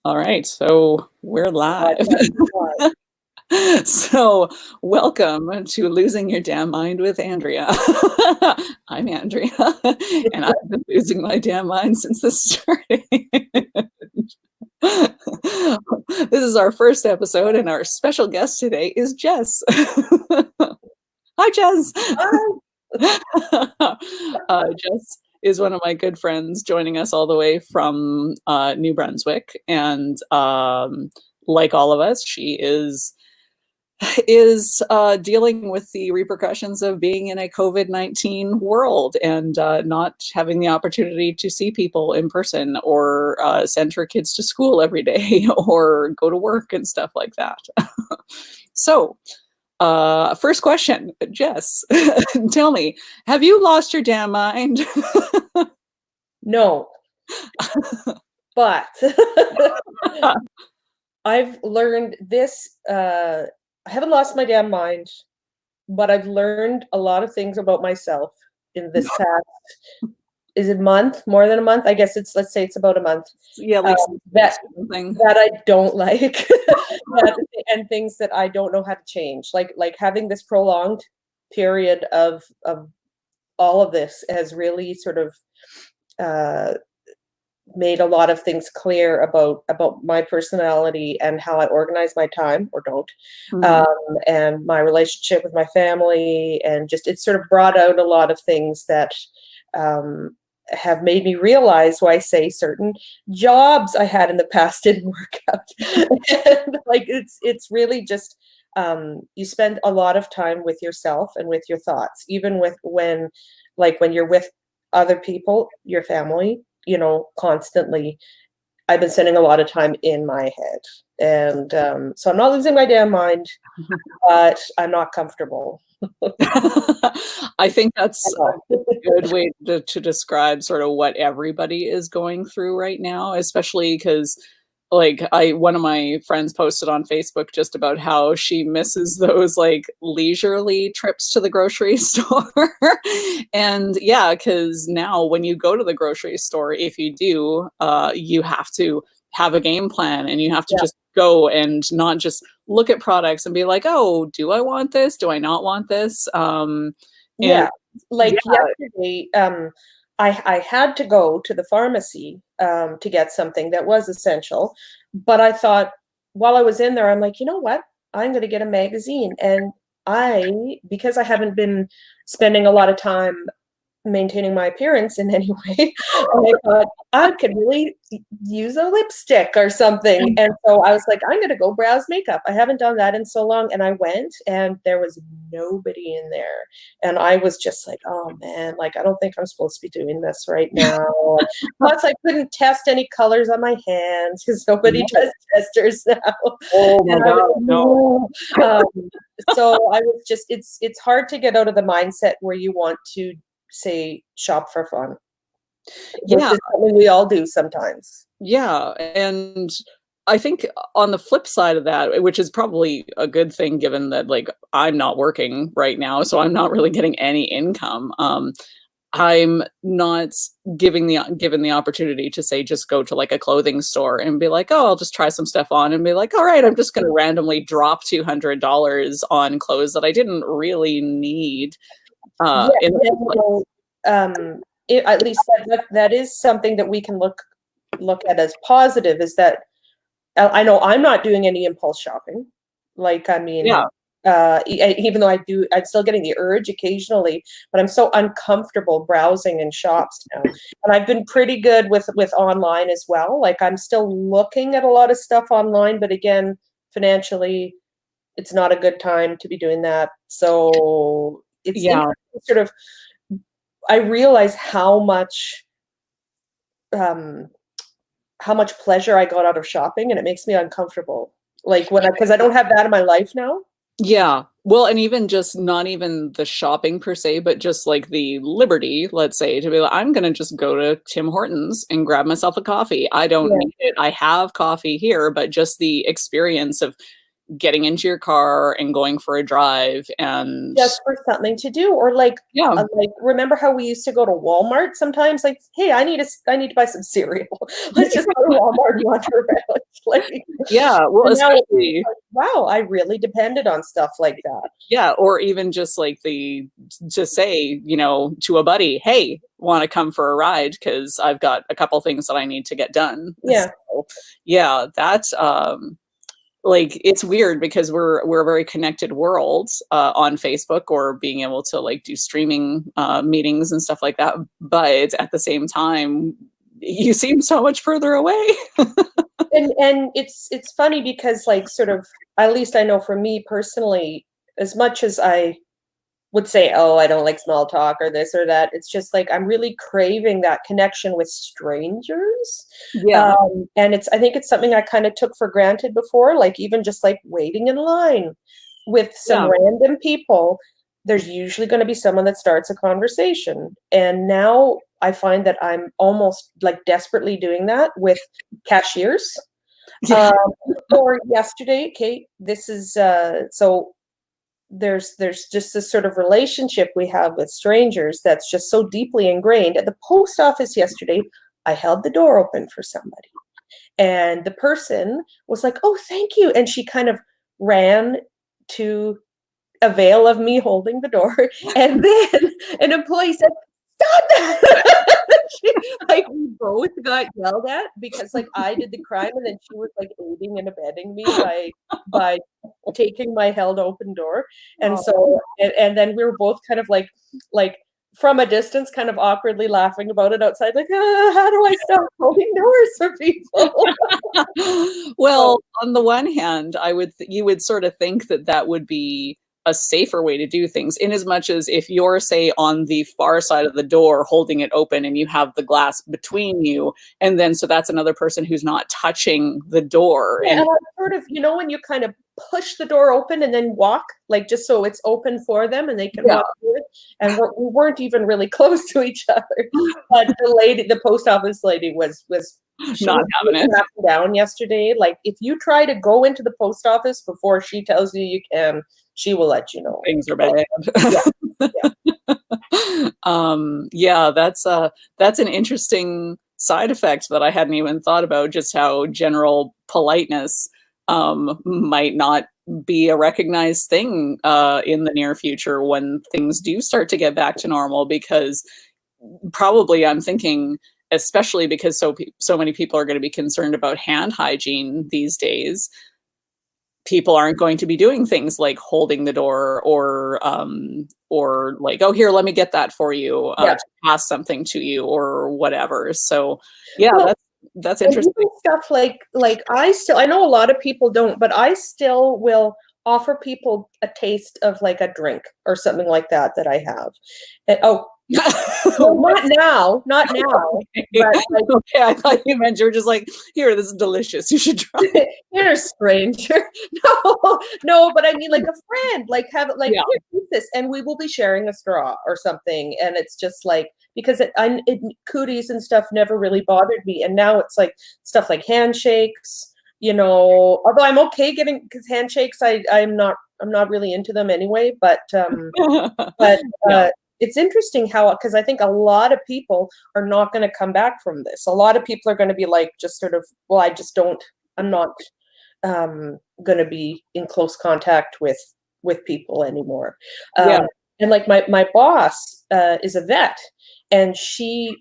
All right, so we're live. God. So, welcome to Losing Your Damn Mind with Andrea. I'm Andrea, and I've been losing my damn mind since this started. This is our first episode, and our special guest today is Jess. Hi, Jess. Jess is one of my good friends, joining us all the way from New Brunswick, and like all of us, she is dealing with the repercussions of being in a COVID-19 world and not having the opportunity to see people in person or send her kids to school every day or go to work and stuff like that. So, first question, Jess, tell me, have you lost your damn mind? No, but I've learned this. I haven't lost my damn mind, but I've learned a lot of things about myself in this past. Is it month? More than a month? I guess let's say it's about a month. Yeah, like that something I don't like, and things that I don't know how to change. Like having this prolonged period of all of this has really sort of made a lot of things clear about my personality and how I organize my time or don't, and my relationship with my family, and just it sort of brought out a lot of things that have made me realize why I say certain jobs I had in the past didn't work out. And like it's really just you spend a lot of time with yourself and with your thoughts, even when you're with other people, your family, constantly. I've been spending a lot of time in my head. And so I'm not losing my damn mind, but I'm not comfortable. I think that's a good way to describe sort of what everybody is going through right now, especially because one of my friends posted on Facebook just about how she misses those like leisurely trips to the grocery store. And yeah, because now when you go to the grocery store, if you do, you have to have a game plan, and you have to just go and not just look at products and be like, oh, do I want this? Do I not want this? Yesterday, I had to go to the pharmacy to get something that was essential, but I thought while I was in there, I'm like, you know what? I'm going to get a magazine, and because I haven't been spending a lot of time maintaining my appearance in any way, I thought I could really use a lipstick or something. And so I was like, I'm going to go browse makeup. I haven't done that in so long. And I went, and there was nobody in there. And I was just like, oh man, like, I don't think I'm supposed to be doing this right now. Plus I couldn't test any colors on my hands because nobody does testers now. Oh my God, no. So I was just, it's hard to get out of the mindset where you want to say shop for fun. Yeah, which is something we all do sometimes. Yeah, and I think on the flip side of that, which is probably a good thing given that like I'm not working right now, so I'm not really getting any income. I'm not given the opportunity to say just go to like a clothing store and be like, oh, I'll just try some stuff on, and be like, all right, I'm just going to randomly drop $200 on clothes that I didn't really need. At least that is something that we can look at as positive, is that I know I'm not doing any impulse shopping. Like, I mean, even though I'm still getting the urge occasionally, but I'm so uncomfortable browsing in shops now. And I've been pretty good with online as well. Like, I'm still looking at a lot of stuff online, but again, financially, it's not a good time to be doing that. So it's sort of, I realize how much pleasure I got out of shopping, and it makes me uncomfortable. Like because I don't have that in my life now. Yeah. Well, and even just not even the shopping per se, but just like the liberty, let's say, to be like, I'm going to just go to Tim Hortons and grab myself a coffee. I don't need it. I have coffee here, but just the experience of getting into your car and going for a drive and just for something to do, or yeah. like remember how we used to go to Walmart sometimes? Like, hey, I need to buy some cereal. Let's just go to Walmart and wander around. Like, Yeah, well, and now it's especially like, wow, I really depended on stuff like that. yeah, or even just like to say, you know, to a buddy, "Hey, wanna come for a ride? Because I've got a couple things that I need to get done." Yeah. So, yeah, that's, like, it's weird because we're a very connected world, on Facebook or being able to, like, do streaming, meetings and stuff like that, but at the same time, you seem so much further away. And it's funny because like sort of, at least I know for me personally, as much as I would say, oh, I don't like small talk or this or that, it's just like I'm really craving that connection with strangers. Yeah, And I think it's something I kind of took for granted before, like even just like waiting in line with some yeah. random people, there's usually going to be someone that starts a conversation. And now I find that I'm almost like desperately doing that with cashiers. Yeah, Um, or yesterday, Kate, this is so there's just this sort of relationship we have with strangers that's just so deeply ingrained. At the post office yesterday, I held the door open for somebody, and the person was like, "Oh, thank you," and she kind of ran to avail of me holding the door, and then an employee said, "Stop that!" Like we both got yelled at because like I did the crime, and then she was like aiding and abetting me by taking my held open door. And oh. so and then we were both kind of like from a distance kind of awkwardly laughing about it outside, like, how do I stop holding doors for people? So Well, on the one hand, you would sort of think that that would be a safer way to do things, in as much as if you're, say, on the far side of the door holding it open and you have the glass between you, and then so that's another person who's not touching the door yeah, and and I sort of, when you kind of push the door open and then walk, like just so it's open for them and they can yeah, walk through it. And we weren't even really close to each other. But the post office lady she not was having it. cracking down yesterday. Like if you try to go into the post office before she tells you you can, she will let you know. Things are Like, bad. yeah, yeah. Yeah, that's an interesting side effect that I hadn't even thought about, just how general politeness, might not be a recognized thing, in the near future when things do start to get back to normal, because probably I'm thinking, especially because so many people are gonna be concerned about hand hygiene these days, people aren't going to be doing things like holding the door or like, "Oh, here, let me get that for you," Yeah. to pass something to you or whatever. So, yeah, Well, that's and even interesting. stuff like I know a lot of people don't, but I still will offer people a taste of like a drink or something like that I have. And, oh, well, not now, Okay. but like Okay, I thought you meant you were just like, "Here, this is delicious. You should try it." you're a stranger. No, no, but I mean like a friend, like have it like Yeah, here, eat this, and we will be sharing a straw or something. And it's just like because cooties and stuff never really bothered me, and now it's like stuff like handshakes. Although I'm okay giving because handshakes, I'm not really into them anyway. But yeah, it's interesting how because I think a lot of people are not going to come back from this. A lot of people are going to be like just sort of, well, I just don't. I'm not going to be in close contact with people anymore. yeah. And like my boss is a vet, and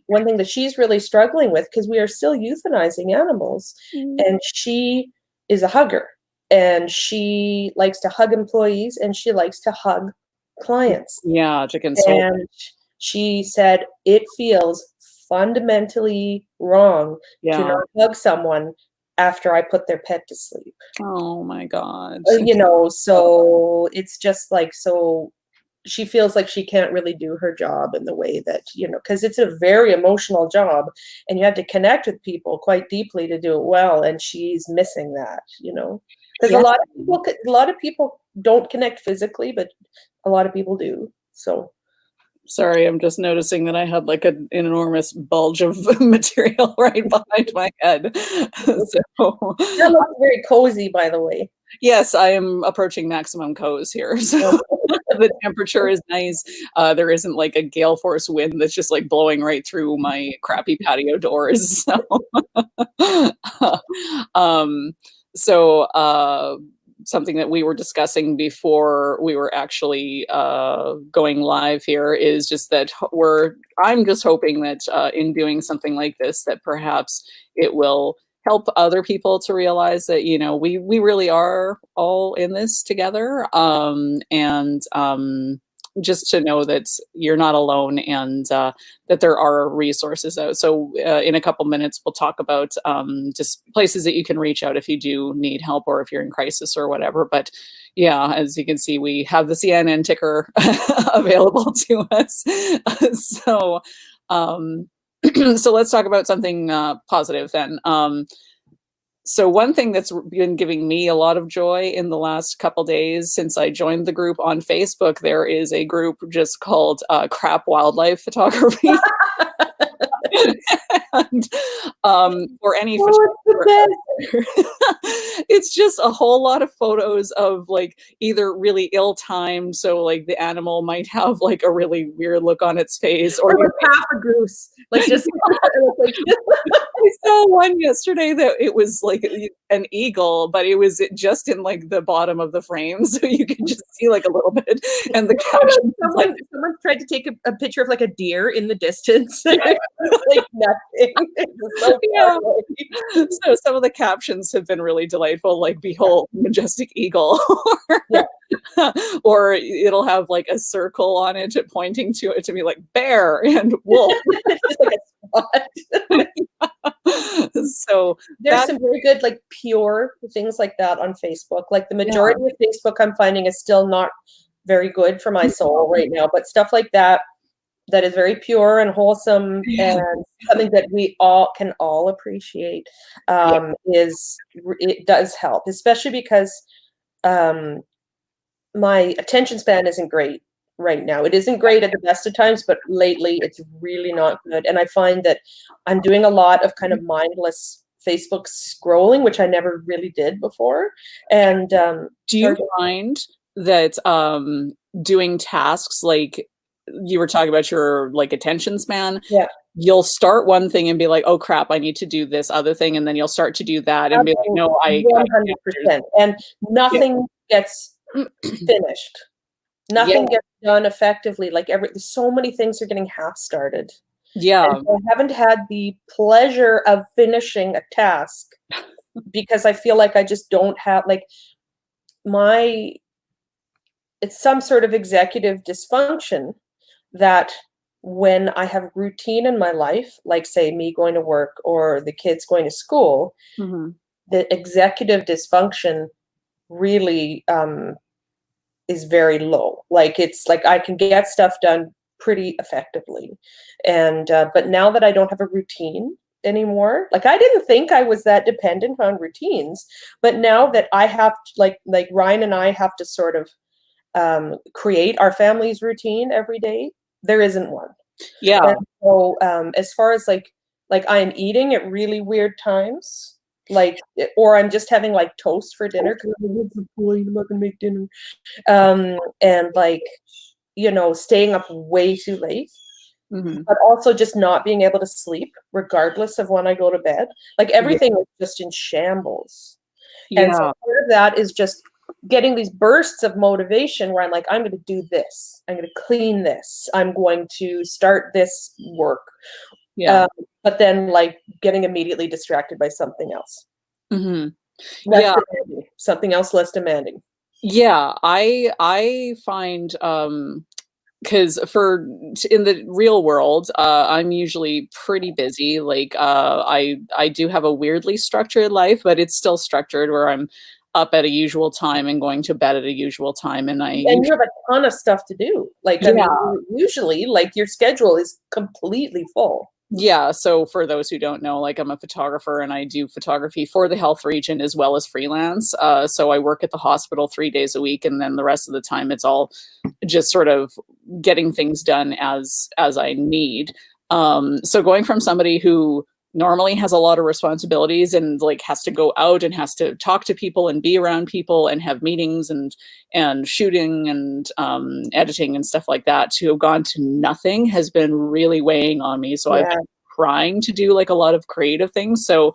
one thing that she's really struggling with because we are still euthanizing animals, Mm. and she is a hugger, and she likes to hug employees, and she likes to hug clients. Yeah, to console. And she said it feels fundamentally wrong to Yeah. not hug someone after I put their pet to sleep. Oh my god. So it's just like, so she feels like she can't really do her job in the way that, because it's a very emotional job and you have to connect with people quite deeply to do it well. And she's missing that. Because Yeah. a lot of people don't connect physically, but a lot of people do. So Sorry, I'm just noticing that I had like an enormous bulge of material right behind my head. So that looks very cozy, by the way. Yes, I am approaching maximum co's here, so the temperature is nice. There isn't, like, a gale force wind that's just, like, blowing right through my crappy patio doors, so um, so, something that we were discussing before we were actually, going live here is just that I'm just hoping that, in doing something like this, that perhaps it will help other people to realize that, we really are all in this together, and just to know that you're not alone, and that there are resources out. So in a couple minutes, we'll talk about just places that you can reach out if you do need help or if you're in crisis or whatever. But yeah, as you can see, we have the CNN ticker available to us. So um, so let's talk about something positive then. So one thing that's been giving me a lot of joy in the last couple days since I joined the group on Facebook, there is a group just called Crap Wildlife Photography. And for any photographer, it's just a whole lot of photos of like either really ill-timed, so like the animal might have like a really weird look on its face, or like half a goose, like just like I saw one yesterday that it was like an eagle, but it was just in like the bottom of the frame, so you can just see like a little bit. And the caption, someone tried to take a picture of like a deer in the distance, like nothing. So, yeah. So some of the captions have been really delightful, like "Behold, majestic eagle," or it'll have like a circle on it pointing to it to be like bear and wolf. Just like a spot. So there's some very good like pure things like that on Facebook. Like the majority of Facebook I'm finding is still not very good for my soul right now, but stuff like that is very pure and wholesome and something that we all can all appreciate it does help, especially because my attention span isn't great right now. It isn't great at the best of times, but lately it's really not good. And I find that I'm doing a lot of kind of mindless Facebook scrolling, which I never really did before. And do you find that doing tasks like you were talking about your like attention span? Yeah. You'll start one thing and be like, "Oh crap, I need to do this other thing," and then you'll start to do that and be like, "No, I 100%." And nothing gets finished. Nothing gets done effectively. Like so many things are getting half started. Yeah. And so I haven't had the pleasure of finishing a task because I feel like I just don't have like it's some sort of executive dysfunction that when I have routine in my life, like say me going to work or the kids going to school, the executive dysfunction really is very low. Like it's like I can get stuff done pretty effectively. And but now that I don't have a routine anymore, like I didn't think I was that dependent on routines, but now that I have to, like Ryan and I have to sort of create our family's routine every day, there isn't one. Yeah. And so as far as like I'm eating at really weird times, like, or I'm just having like toast for dinner because I'm not gonna make dinner, and like, you know, staying up way too late, but also just not being able to sleep regardless of when I go to bed. Like everything is just in shambles. And so part of that is just getting these bursts of motivation where I'm like, I'm going to do this. I'm going to clean this. I'm going to start this work. But then like getting immediately distracted by something else. Something else less demanding. Yeah, I find because in the real world, I'm usually pretty busy. Like I do have a weirdly structured life, but it's still structured where I'm up at a usual time and going to bed at a usual time. And you have a ton of stuff to do. Like, I mean, usually like your schedule is completely full. Yeah. So for those who don't know, like I'm a photographer and I do photography for the health region as well as freelance. So I work at the hospital 3 days a week. And then the rest of the time it's all just sort of getting things done as I need. So going from somebody who normally has a lot of responsibilities and like has to go out and has to talk to people and be around people and have meetings and shooting and editing and stuff like that, to have gone to nothing has been really weighing on me. So I've Yeah. been trying to do like a lot of creative things. So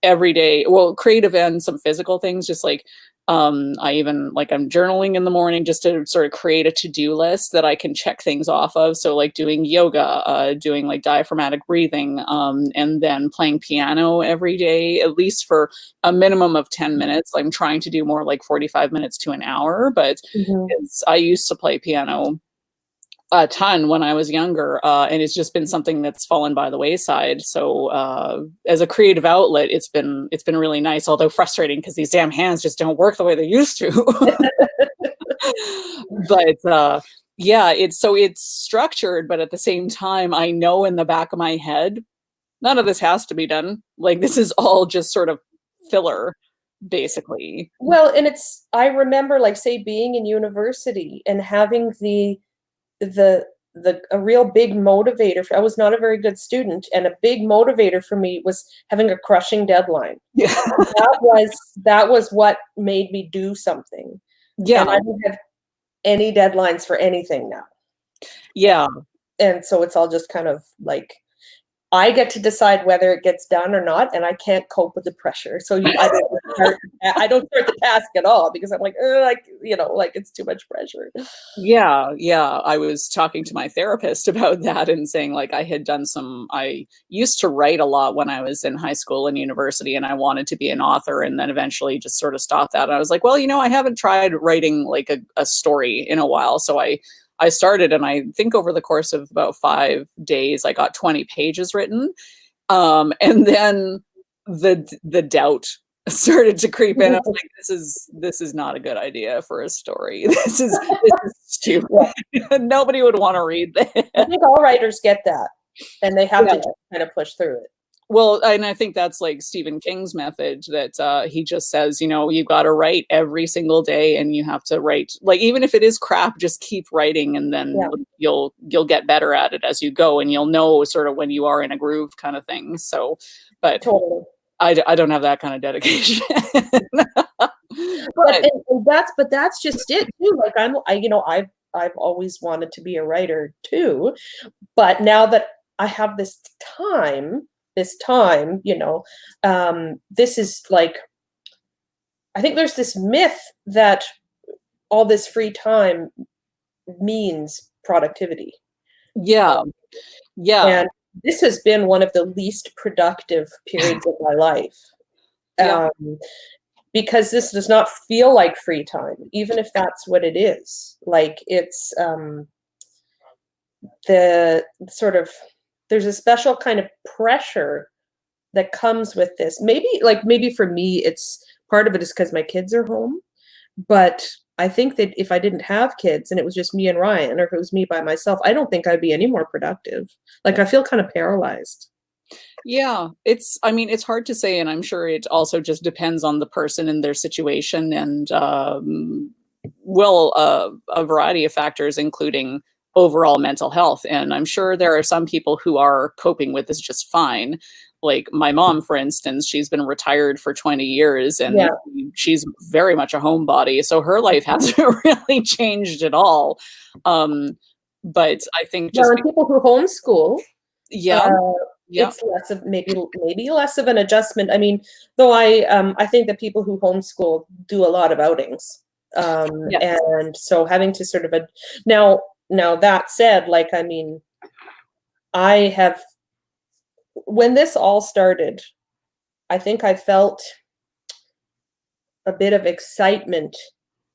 every day, well, creative and some physical things, just like I even like I'm journaling in the morning just to sort of create a to-do list that I can check things off of. So like doing yoga, doing like diaphragmatic breathing, and then playing piano every day, at least for a minimum of 10 minutes. I'm trying to do more like 45 minutes to an hour, but Mhm. I used to play piano a ton when I was younger, and it's just been something that's fallen by the wayside. So, as a creative outlet, it's been really nice, although frustrating because these damn hands just don't work the way they used to. But yeah, it's structured, but at the same time, I know in the back of my head, none of this has to be done. Like this is all just sort of filler, basically. Well, and I remember, like, say, being in university and having the a real big motivator for, I was not a very good student, and a big motivator for me was having a crushing deadline. Yeah, That was what made me do something, and yeah, I don't have any deadlines for anything now. yeah. And so it's all just kind of like, I get to decide whether it gets done or not, and I can't cope with the pressure. So I don't start the task at all because I'm like, like, like it's too much pressure. Yeah, yeah. I was talking to my therapist about that and saying like I used to write a lot when I was in high school and university and I wanted to be an author and then eventually just sort of stopped that. And I was like, well, I haven't tried writing like a story in a while. So I started, and I think over the course of about 5 days I got 20 pages written. And then the doubt started to creep in. I was like, this is not a good idea for a story. This is stupid. Yeah. Nobody would want to read I that. think all writers get that, and they have Yeah. to just kind of push through it. Well, and I think that's like Stephen King's method that he just says, you've got to write every single day and you have to write, like, even if it is crap, just keep writing and then Yeah, you'll get better at it as you go and you'll know sort of when you are in a groove kind of thing. So, but totally. I don't have that kind of dedication. But But but that's just it too. Like I've always wanted to be a writer too, but now that I have this time, this is like, I think there's this myth that all this free time means productivity. yeah, Um, yeah, and this has been one of the least productive periods of my life. yeah, Um, because this does not feel like free time, even if that's what it is. Like it's the sort of, there's a special kind of pressure that comes with this. Maybe for me, it's part of it is because my kids are home. But I think that if I didn't have kids and it was just me and Ryan, or if it was me by myself, I don't think I'd be any more productive. Like I feel kind of paralyzed. yeah. I mean, it's hard to say, and I'm sure it also just depends on the person and their situation, and well, a variety of factors, including overall mental health. And I'm sure there are some people who are coping with this just fine. Like my mom, for instance, she's been retired for 20 years and Yeah. she's very much a homebody. So her life hasn't really changed at all. But I think Well, just, and people who homeschool, yeah, uh, yeah, it's less of maybe less of an adjustment. I mean, though I think that people who homeschool do a lot of outings, yes, and so having to sort of now that said, like I mean, I have when this all started, I think I felt a bit of excitement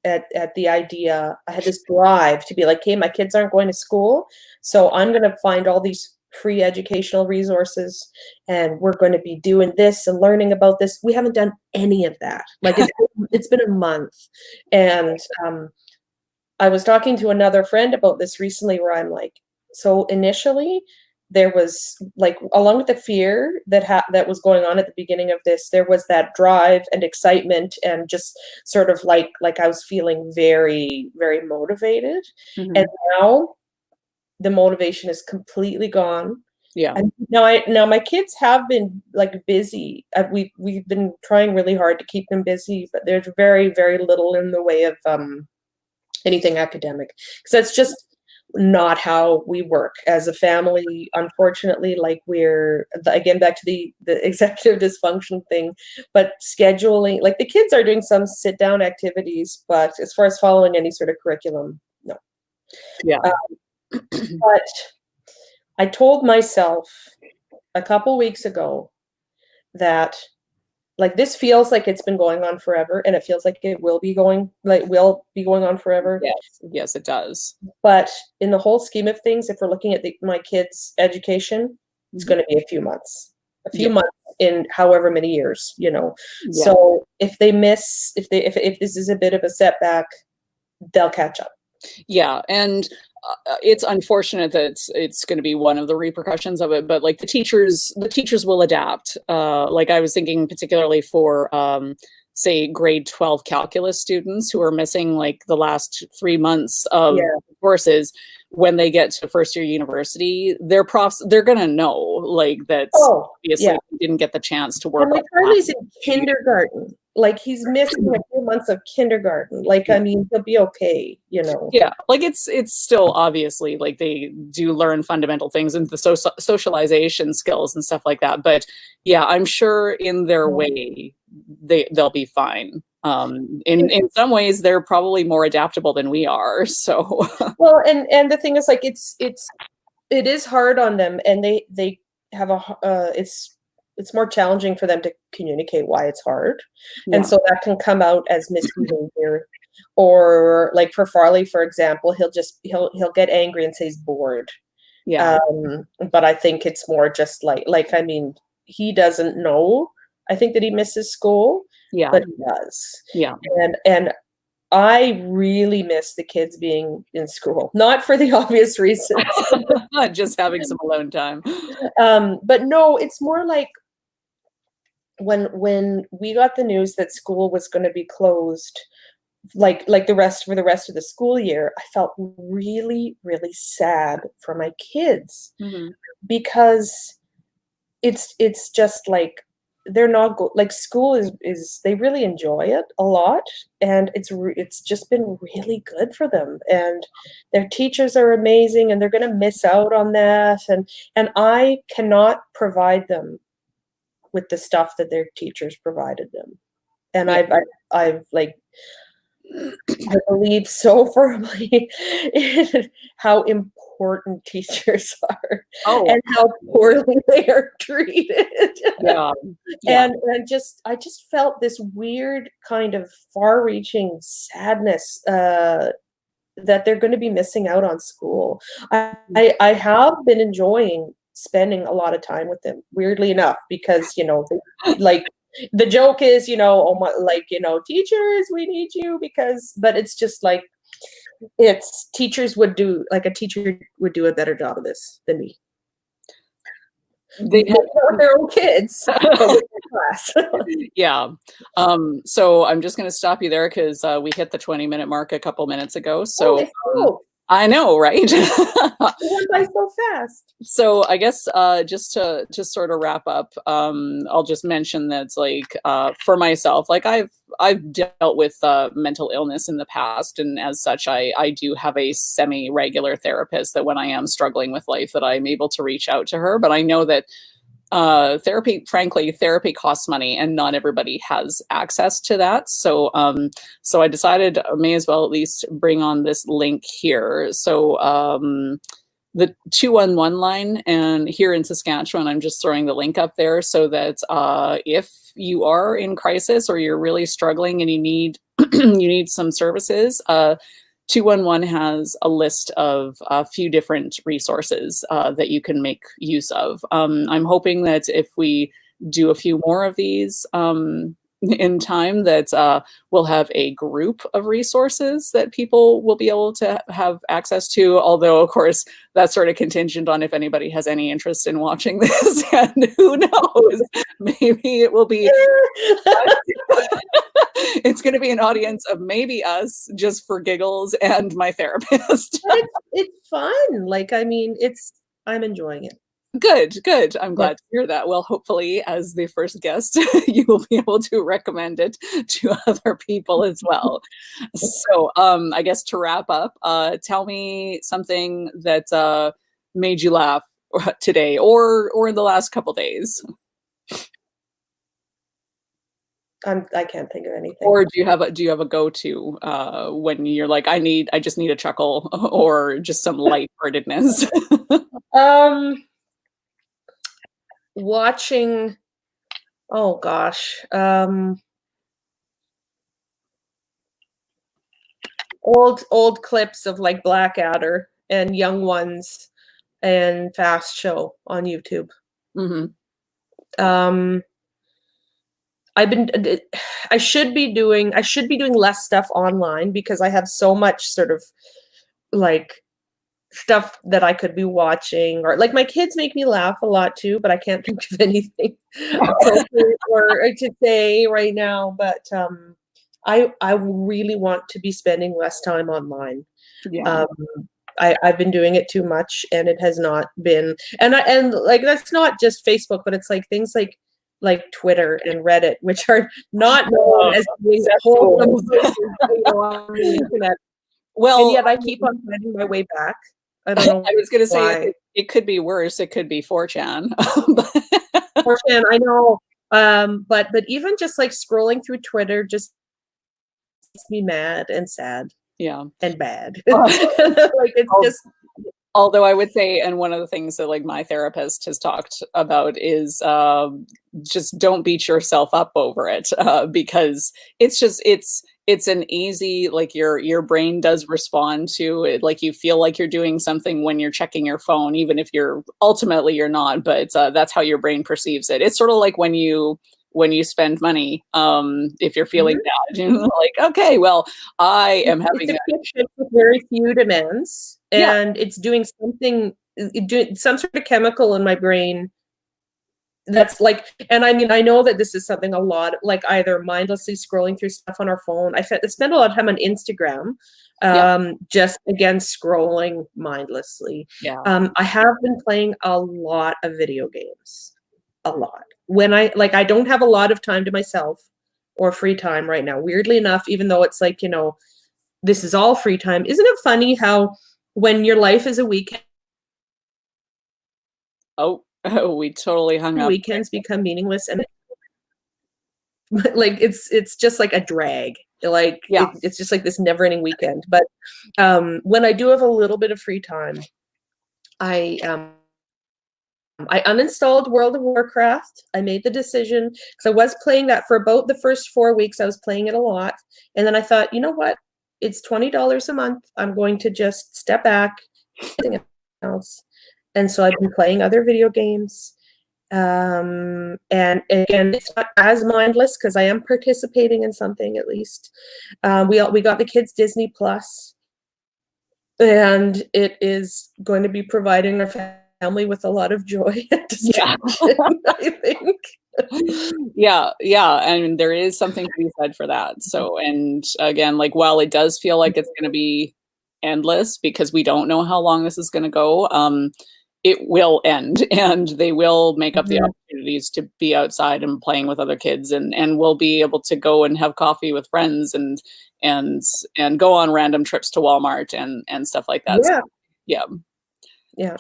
at the idea. I had this drive to be like, hey, my kids aren't going to school, so I'm going to find all these free educational resources and we're going to be doing this and learning about this. We haven't done any of that. Like it's been a month. And I was talking to another friend about this recently where I'm like, so initially there was like, along with the fear that was going on at the beginning of this, there was that drive and excitement and just sort of like I was feeling very, very motivated. And mhm, now the motivation is completely gone. Yeah. And now my kids have been like busy. We've been trying really hard to keep them busy, but there's very, very little in the way of anything academic, because that's just not how we work as a family, unfortunately. Like, we're again back to the executive dysfunction thing, but scheduling, like, the kids are doing some sit down activities, but as far as following any sort of curriculum, no. Yeah. But I told myself a couple weeks ago that, like, this feels like it's been going on forever, and it feels like it will be going on forever. Yes. Yes, it does. But in the whole scheme of things, if we're looking at my kids' education, it's Mhm. going to be a few Yeah. months in however many years, Yeah. So if they miss, if this is a bit of a setback, they'll catch up. Yeah, and it's unfortunate that it's going to be one of the repercussions of it, but like the teachers will adapt. Like, I was thinking particularly for say grade 12 calculus students who are missing like the last 3 months of Yeah. courses. When they get to first year university, their profs, they're going to know, like, that Oh, obviously yeah. they didn't get the chance to And work my on Charlie's in kindergarten. Like, he's missing a few months of kindergarten. Like, I mean, he'll be okay. Yeah, like, it's still obviously, like, they do learn fundamental things and the socialization skills and stuff like that, but, yeah, I'm sure in their way, they'll be fine. In some ways, they're probably more adaptable than we are, so Well, and the thing is, like, it is hard on them, and they have it's more challenging for them to communicate why it's hard, and yeah, so that can come out as misbehavior, or, like, for Farley, for example, he'll get angry and say he's bored. yeah, But I think it's more just I mean, he doesn't know, I think, that he misses school, yeah, but he does. yeah. And I really miss the kids being in school, not for the obvious reasons. Just having some alone time. But no, it's more like when we got the news that school was gonna be closed, like for the rest of the school year, I felt really, really sad for my kids, Mhm. because it's just like they're not like, school is they really enjoy it a lot, and it's just been really good for them, and their teachers are amazing, and they're going to miss out on that, and I cannot provide them with the stuff that their teachers provided them, and Yeah. I've like, I believe so firmly in how important teachers are, Oh, and how poorly they are treated. yeah, yeah. And I just felt this weird kind of far-reaching sadness, that they're gonna be missing out on school. I have been enjoying spending a lot of time with them, weirdly enough, because, like, the joke is, "Oh my," like, "Teachers, we need you," but it's just like, a teacher would do a better job of this than me. They Maybe not with their own kids, but with their class. Yeah. So I'm just gonna stop you there 'cause, we hit the 20-minute mark a couple minutes ago, so, Holy smoke! I know, right? It went by so fast. So I guess, just to sort of wrap up, I'll just mention that, like, for myself, like, I've dealt with, mental illness in the past, and as such, I do have a semi-regular therapist that when I am struggling with life that I'm able to reach out to her, but I know that therapy costs money and not everybody has access to that. So I decided I may as well at least bring on this link here. So the 211 line, and here in Saskatchewan, I'm just throwing the link up there so that if you are in crisis or you're really struggling and you need you need some services, 211 has a list of a few different resources that you can make use of. I'm hoping that if we do a few more of these in time, that we'll have a group of resources that people will be able to have access to. Although, of course, that's sort of contingent on if anybody has any interest in watching this. And who knows, maybe it will be it's going to be an audience of maybe us just for giggles and my therapist. But it's fun. Like, I mean, I'm enjoying it. Good, good. I'm Yeah. glad to hear that. Well, hopefully, as the first guest, you will be able to recommend it to other people as well. So, I guess to wrap up, tell me something that made you laugh today or in the last couple days. I can't think of anything. Or do you have a go-to when you're like, I just need a chuckle or just some lightheartedness? Um, watching, oh gosh, old clips of like Blackadder and Young Ones and Fast Show on YouTube. Mhm. Um, I've been I should be doing less stuff online because I have so much sort of like stuff that I could be watching, or like my kids make me laugh a lot too, but I can't think of anything appropriate or to say right now. But I really want to be spending less time online. Yeah. Um, I've been doing it too much, and it has not been. And like that's not just Facebook, but it's like things like Twitter and Reddit, which are not known Oh, as being wholesome cesspools. places, on the internet. And Well, yet I keep on finding my way back. I don't I know was gonna say why. it could be worse. It could be 4chan. Unfortunately, I know, but even just like scrolling through Twitter just makes me mad and sad Yeah. and bad. Uh, Like it's al just although I would say, and one of the things that, like, my therapist has talked about is, just don't beat yourself up over it, because it's an easy, like, your brain does respond to it, like, you feel like you're doing something when you're checking your phone, even if you're not, but, that's how your brain perceives it. It's sorta like when you spend money, if you're feeling Mhm, bad, mhm. like, "Okay, well, I am It's having a a." quick shift with very few demands, Yeah, and it's doing something, doing some sort of chemical in my brain that's like, and I mean, I know that this is something a lot like either mindlessly scrolling through stuff on our phone. I spend a lot of time on Instagram, yeah, just again scrolling mindlessly. yeah. I have been playing a lot of video games, a lot. When I don't have a lot of time to myself or free time right now. Weirdly enough, even though it's like, this is all free time. Isn't it funny how when your life is a weekend, Oh, we totally hung up. weekends become meaningless, and like it's just like a drag. Like Yeah. it's just like this never-ending weekend. But when I do have a little bit of free time, I uninstalled World of Warcraft. I made the decision because I was playing that for about the first 4 weeks. I was playing it a lot, and then I thought, you know what? It's $20 a month. I'm going to just step back, anything else. And so I've been playing other video games. And again, it's not as mindless because I am participating in something at least. We got the kids Disney Plus, and it is going to be providing our family with a lot of joy and Yeah. distraction, I think. Yeah, yeah, and there is something to be said for that. So, and again, like, while it does feel like it's gonna be endless because we don't know how long this is gonna go, it will end, and they will make up the Mhm. opportunities to be outside and playing with other kids, and we'll be able to go and have coffee with friends and and go on random trips to Walmart and stuff like that. So, Yeah, yeah. yeah.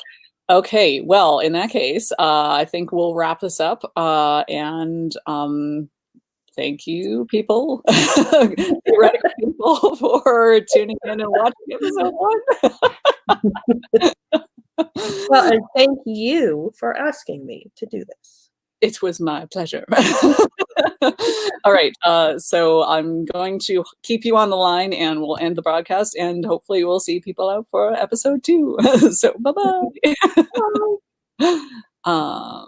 Okay, well, in that case, I think we'll wrap this up, and, thank you, people, theoretical people, for tuning in and watching episode 1. Well, and thank you for asking me to do this. It was my pleasure. All right, so I'm going to keep you on the line, and we'll end the broadcast, and hopefully we'll see people out for episode 2. So, bye-bye. Bye.